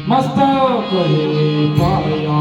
मस्तक हे पाया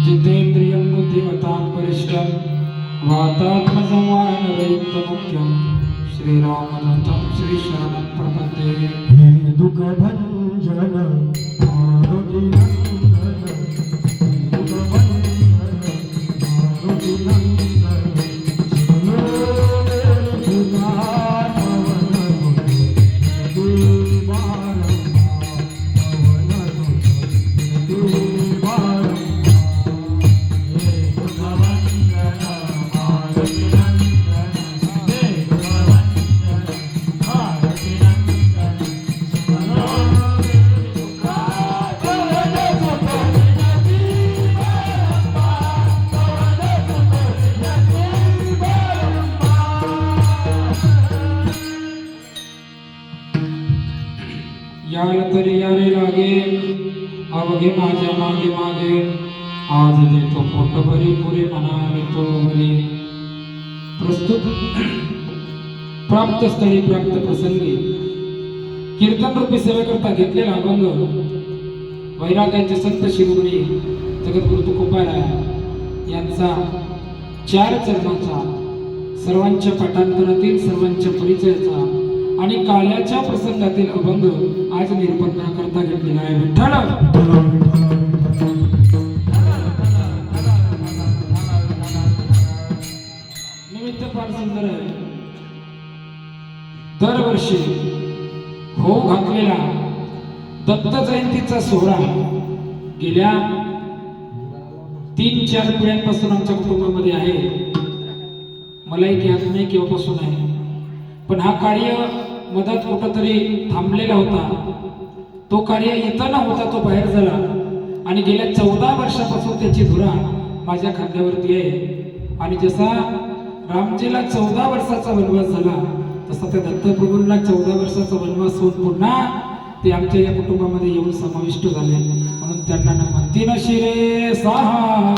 जितेन्द्रियं बुद्धिमतां परिष्टं वातात्मसंवाहनरहितमुख्यं श्रीरामदूतं श्रीशरणं प्रपद्ये हे दुःखभञ्जन आरोग्यनन्दन याल तरी यावे लागे अवघे माझ्या मागे मागे आज देतो पोटभरी पुरे म्हणाले तो बरी प्रस्तुत प्राप्त स्थळी प्राप्त प्रसंगी कीर्तन रूपी सेवेकरता घेतलेला अभंग वैराग्याचे संत शिरोमणी जगद्गुरु तुकोबाराय यांचा 4 चरणाचा सर्वांच्या पाठांतरातील सर्वांच्या परिचयाचा आणि काल्याच्या प्रसंगातील अभंग आज निरूपणाकरता घेतलेला आहे. विठ्ठल निमित्त फार सुंदर आहे. दरवर्षी होऊ घातलेला दत्त जयंतीचा सोहळा गेल्या 3-4 पिढ्यांपासून आमच्या कुटुंबामध्ये आहे. मलाही ज्ञात नाही केव्हापासून आहे, पण हा कार्य मधात कुठंतरी थांबलेला होता. तो कार्य इथं न होता तो बाहेर झाला आणि गेल्या 14 वर्षापासून त्याची धुरा माझ्या खांद्यावरती आहे. आणि जसा रामजीला 14 वर्षाचा वनवास झाला तसा त्या दत्तप्रभूंना 14 वर्षाचा वनवास होऊन पुन्हा ते आमच्या या कुटुंबामध्ये येऊन समाविष्ट झाले. म्हणून त्यांना म्हणती न शिरे साहा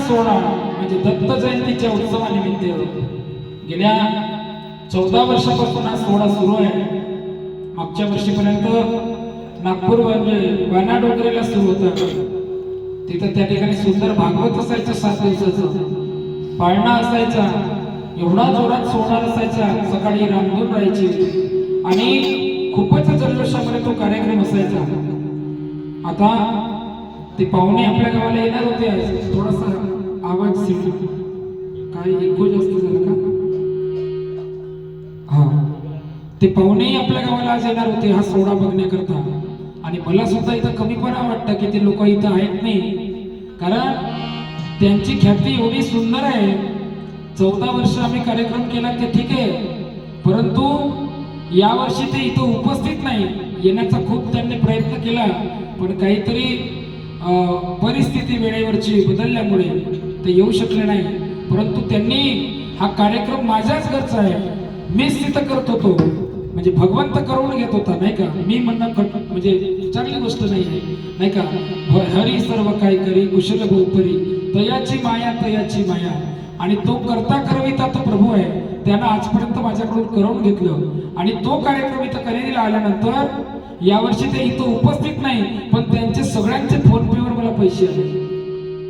सोहळा म्हणजे दत्त जयंतीच्या उत्सवानिमित्त गेल्या 14 वर्षापासून हा सोहळा सुरू आहे. मागच्या वर्षीपर्यंत नागपूर वाना डोंगरेला सुरू होता. तिथं त्या ठिकाणी सुंदर भागवत असायचं, 7 दिवसाचं पाळणा असायचा, एवढा जोरात सोहळा असायचा, सकाळी रामधून राहायची आणि खूपच जल्लोषामध्ये तो कार्यक्रम असायचा. आता ते पाहुणे आपल्या गावाला येणार होते. थोडासा आवाज काय इको जास्त झाला का? हा, ते पाहुणेही आपल्या गावाला आज येणार होते हा सोहळा बघण्याकरता. आणि मला सुद्धा इथं कमीपणा वाटतं की ते लोक इथं आहेत नाही, कारण त्यांची ख्याती एवढी सुंदर आहे. 14 वर्ष आम्ही कार्यक्रम केला ते ठीक आहे, परंतु यावर्षी ते इथं उपस्थित नाही. येण्याचा खूप त्यांनी प्रयत्न केला, पण काहीतरी परिस्थिती वेळेवरची बदलल्यामुळे ते येऊ शकले नाही. परंतु त्यांनी हा कार्यक्रम माझ्याच घरचा आहे, मीच तिथं करत होतो, म्हणजे भगवंत करून घेत होता, नाही का. मी म्हणणं म्हणजे चांगली गोष्ट नाही आहे, नाही का. हरी सर्व काही करी कुशल बहुपरी, तयाची माया तयाची माया. आणि तो करता करविता तो प्रभू आहे, त्यानं आजपर्यंत माझ्याकडून करून घेतलं. आणि तो कार्यक्रम इथं खरेदीला आल्यानंतर यावर्षी ते इथं उपस्थित नाही, पण त्यांचे सगळ्यांचे फोन पेवर मला पैसे आले.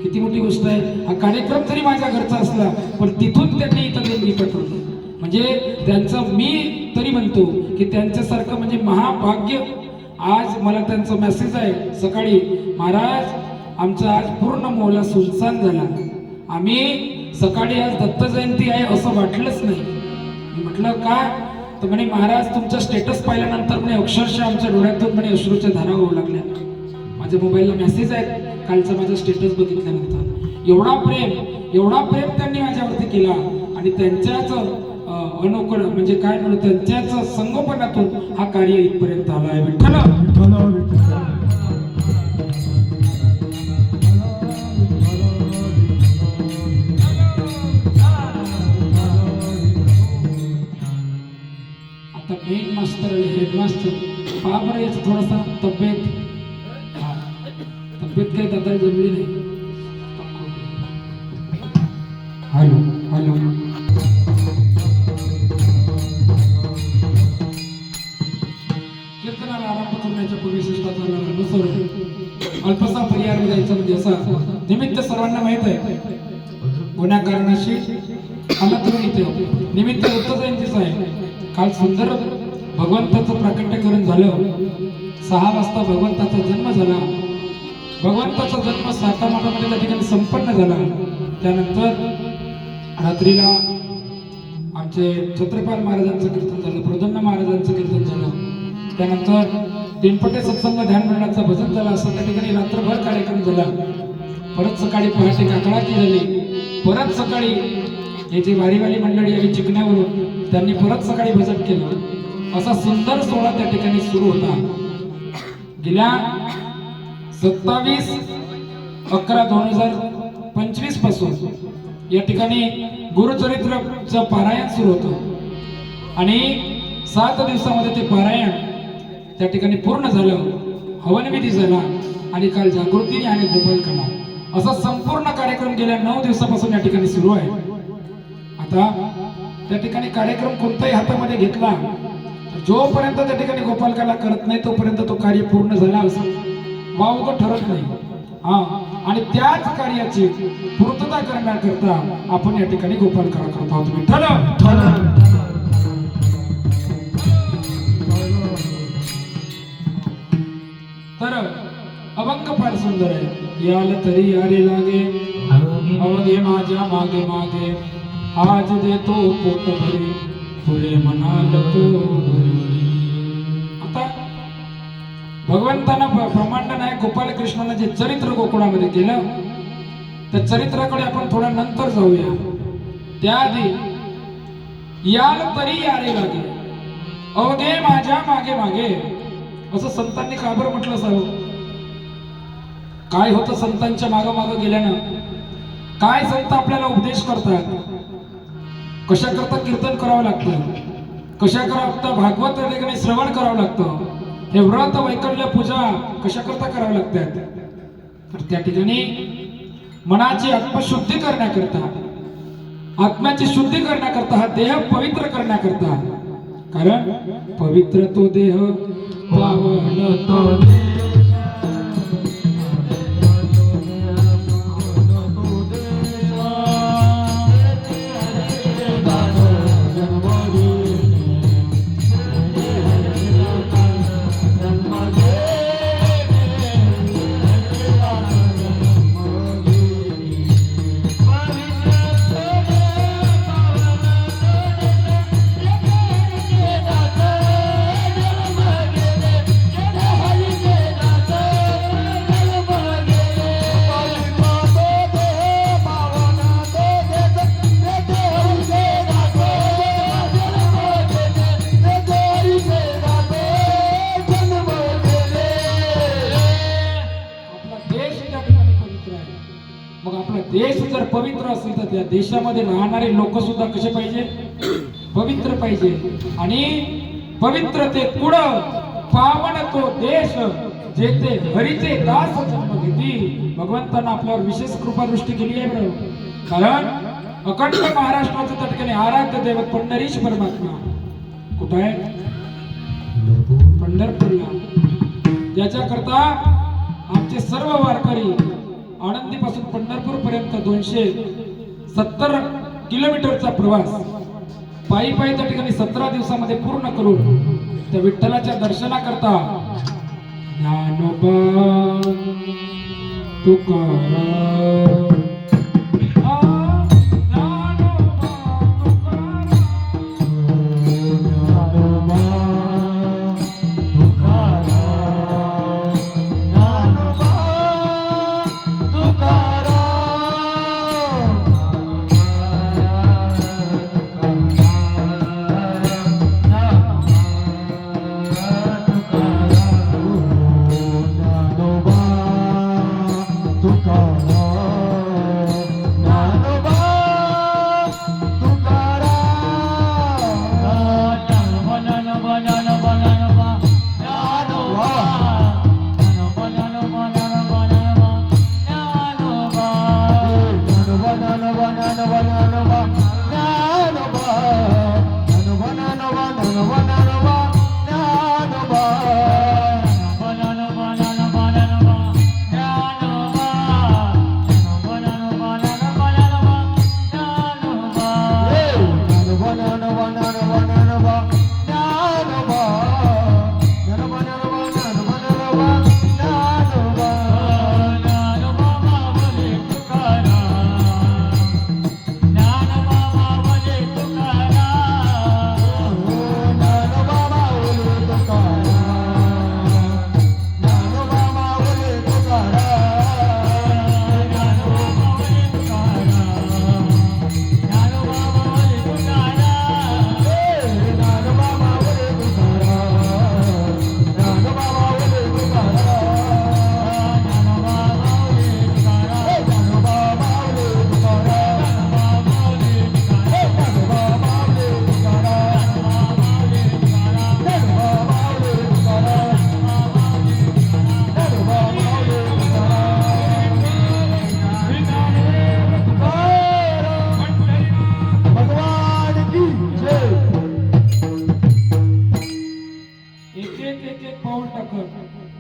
किती मोठी गोष्ट आहे. हा कार्यक्रम जरी माझ्या घरचा असला, पण तिथून त्यांनी इथं देणगी पाठवली. म्हणजे त्यांचं मी तरी म्हणतो की त्यांच्यासारखं म्हणजे महाभाग्य. आज मला त्यांचा मेसेज आहे सकाळी, महाराज आमचा आज पूर्ण मोहल्ला सुनसान झाला. आम्ही सकाळी आज दत्त जयंती आहे असं वाटलंच नाही. मी म्हटलं का, तर म्हणे महाराज तुमचा स्टेटस पाहिल्यानंतर म्हणे अक्षरशः आमच्या डोळ्यातून म्हणे अश्रूच्या धारा होऊ लागल्या. माझ्या मोबाईलला मेसेज आहेत कालचा माझा स्टेटस बघितल्यानंतर. एवढा प्रेम त्यांनी माझ्यावरती केला. आणि त्यांच्याच अनोखळ म्हणजे काय म्हणू, त्यांच्याच संगोपनातून हा कार्य इथपर्यंत आला आहे. विठ्ठल आता मेन मास्टर आणि हेडमास्टर पहा बरं, याचं थोडासा तब्येत काही दादा जमली नाही. हॅलो हॅलो, कीर्तनाला आरंभ करण्याच्या पूर्वी शिष्टाचाराला अनुसरून अल्पसा पर्याय द्यायचा, म्हणजे असा निमित्त सर्वांना माहित आहे. गुन्हा कारणाशी आमंत्रण इथे निमित्त दत्त जयंतीच आहे. काल सुंदर भगवंताचं प्राकट्यकरण झालं. 6 वाजता भगवंताचा जन्म झाला. भगवंताचा जन्म सातामाटामध्ये त्या ठिकाणी संपन्न झाला. त्यानंतर रात्रीला आमचे छत्रपाल महाराजांचं कीर्तन झालं, प्रद्युम्न महाराजांचं कीर्तन झालं. त्यानंतर तीनपटे सत्संग ध्यान मंडळाचं भजन झालं. असं त्या ठिकाणी रात्रभर कार्यक्रम झाला. परत सकाळी पहाटे काकडाची झाली. परत सकाळी हे जे वारीवाली मंडळी आली चिकण्यावरून, त्यांनी परत सकाळी भजन केलं. असा सुंदर सोहळा त्या ठिकाणी सुरू होता. गेल्या 27/11/2025 पासून या ठिकाणी गुरुचरित्रचं पारायण सुरू होतं. आणि 7 दिवसामध्ये ते पारायण त्या ठिकाणी पूर्ण झालं. हवनविधी झाला आणि काल जागृती आणि गोपालकाला असा संपूर्ण कार्यक्रम गेल्या 9 दिवसापासून या ठिकाणी सुरू आहे. आता त्या ठिकाणी कार्यक्रम कोणताही हातामध्ये घेतला, जोपर्यंत त्या ठिकाणी गोपालकाला करत नाही तोपर्यंत तो कार्य पूर्ण झाला असं वावगं ठरत नाही. आणि त्याच कार्याची पूर्तता करण्याकरता आपण या ठिकाणी गोपालकाला करत आहोत. विठ्ठल तर अभंग फार सुंदर आहे. याल तरी यारे लागे अवघे माझ्या मागे मागे, आज देतो पोट भरी पुरे म्हणाल तो भरी. आता भगवंतांना ब्रह्मांड नायक गोपाल कृष्णानं जे चरित्र गोकुळामध्ये केलं, त्या चरित्राकडे आपण थोडा नंतर जाऊया. त्याआधी याल तरी यारे लागे अवघे माझ्या मागे मागे असं संतांनी का बरं म्हटलं असावं? काय होतं संतांच्या मागं मागं गेल्यानं? काय संत आपल्याला उपदेश करतात? कशा करता कीर्तन करावं लागतं, कशा करता भागवत त्या ठिकाणी श्रवण करावं लागतं, हे व्रत वैकल्य पूजा कशा करता करावं लागतात? तर त्या ठिकाणी मनाची आत्मशुद्धी करण्याकरता, आत्म्याची शुद्धी करण्याकरता, हा देह पवित्र करण्याकरता. कारण पवित्र तो देह पावन तो हरी त्या देशामध्ये राहणारे लोक सुद्धा कसे पाहिजे, पवित्र पाहिजे. आणि पवित्र ते कुळ पावन तो देश जेथे हरीचे दास जन्म घेती. भगवंतानं आपल्यावर विशेष कृपा दृष्टी केली आहे बरं. कारण अखंड महाराष्ट्राचं त्या ठिकाणी आराध्य दैवत पंढरीश परमात्मा कुठं आहे, पंढरपूरला. ज्याच्याकरता आमचे सर्व वारकरी आळंदीपासून पंढरपूर पर्यंत 270 किलोमीटरचा प्रवास पायी पायी त्या ठिकाणी 17 दिवसामध्ये पूर्ण करून त्या विठ्ठलाच्या दर्शनाकरता ज्ञानोबा तुकाराम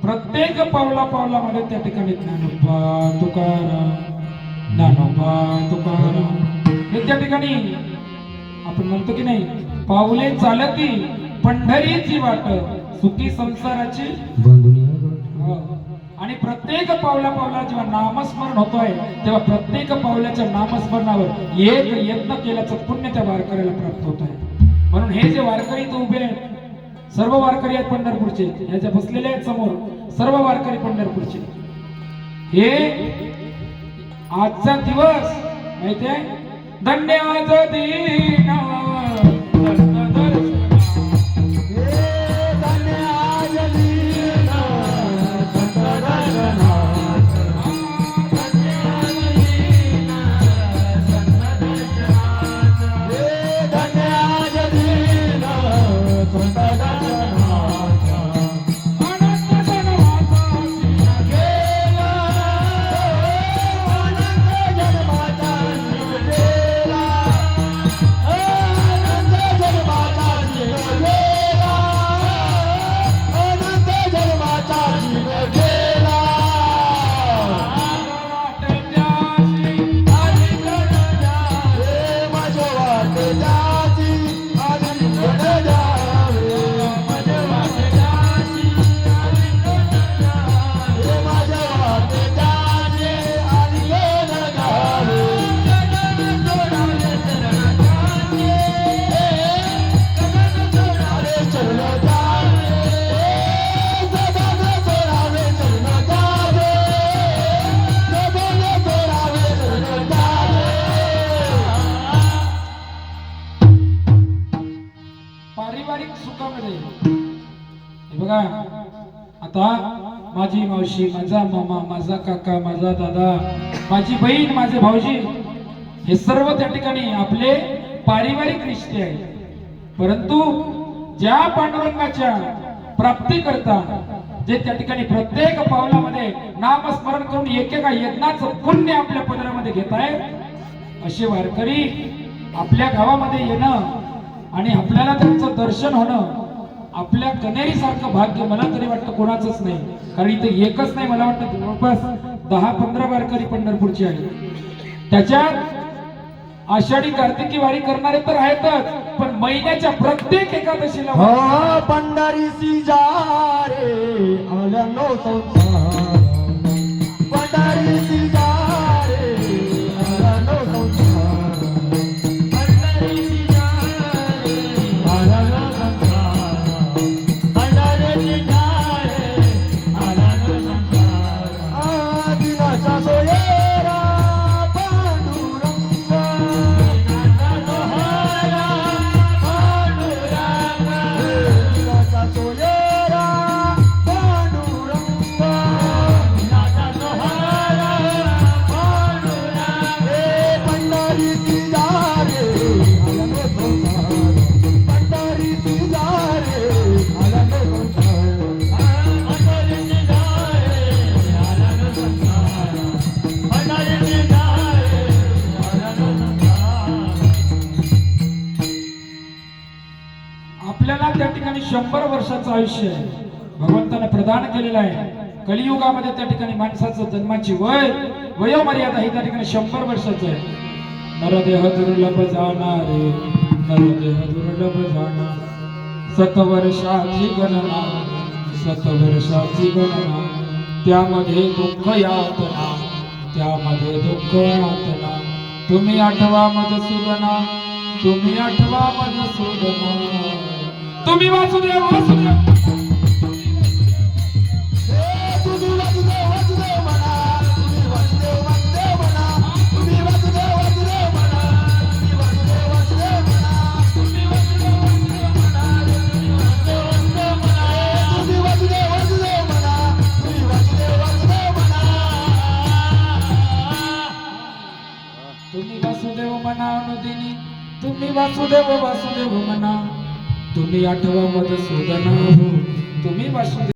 प्रत्येक पावला पावलामध्ये त्या ठिकाणी ज्ञानोबा तुकाराम, ज्ञानोबा तुकाराम हे त्या ठिकाणी आपण म्हणतो की नाही, पावले चालती पंढरीची वाट सुखी संसाराची हो. आणि प्रत्येक पावला पावला जेव्हा नामस्मरण होतोय तेव्हा प्रत्येक पावलाच्या नामस्मरणावर एक यत्न केल्याचं पुण्य त्या वारकऱ्याला प्राप्त होत आहे. म्हणून हे जे वारकरी इथं उभे आहेत, सर्व वारकरी आहेत पंढरपूरचे, याच्या बसलेले आहेत समोर सर्व वारकरी पंढरपूरचे. हे आजचा दिवस माहितीये, धन्य आज दीन पारिवारिक सुखामध्ये हे बघा. आता माझी मावशी, माझा मामा, माझा काका, माझा दादा, माझी बहीण, माझे भाऊजी हे सर्व त्या ठिकाणी आपले पारिवारिक रिश्ते आहेत. परंतु ज्या पांडुरंगाच्या प्राप्ती करता जे त्या ठिकाणी प्रत्येक पावलामध्ये नामस्मरण करून एकेका यज्ञाचं पुण्य आपल्या पदरामध्ये घेत आहेत, असे वारकरी आपल्या गावामध्ये येणं आणि आपल्याला त्यांचं दर्शन होणं आपल्या कनेरी सारखं भाग्य मला तरी वाटतं कोणाचंच नाही. कारण इथे एकच नाही, मला वाटतं जवळपास 10-15 वारकरी पंढरपूरचे आहेत. त्याच्यात आषाढी कार्तिकी वारी करणारे तर आहेतच, पण महिन्याच्या प्रत्येक एकादशीला हो पंढरीसी जा रे आल्यानो संसार पंढरीसी जा रे आल्यानो संसार पंढरीसी जा रे आल्यानो संसार पंढरीसी जा रे आल्यानो संसार दिनाचा सोयरा आपल्याला त्या ठिकाणी 100 वर्षाचं आयुष्य आहे भगवंताने प्रदान केलेलं आहे. कलियुगामध्ये त्या ठिकाणी माणसाचं जन्माची वयोमर्यादा ही त्या ठिकाणी 100 वर्षाचं आहे. नरदेह दुर्लभ जाणारे नरदेह दुर्लभ जाणार 7 वर्षाची गणना 7 वर्षाची गणना त्यामध्ये दुःख यातना त्यामध्ये दुःख यातना तुम्ही आठवा मधुसूदना तुम्ही आठवा मधुसूदना तुम्ही वासुदेव वासुदेव तुम्ही वासुदेव म्हणा अनुदिनी तुम्ही वासुदेव वासुदेव म्हणा तुम्ही आठवा मधुसूदना तुम्ही वासुदेव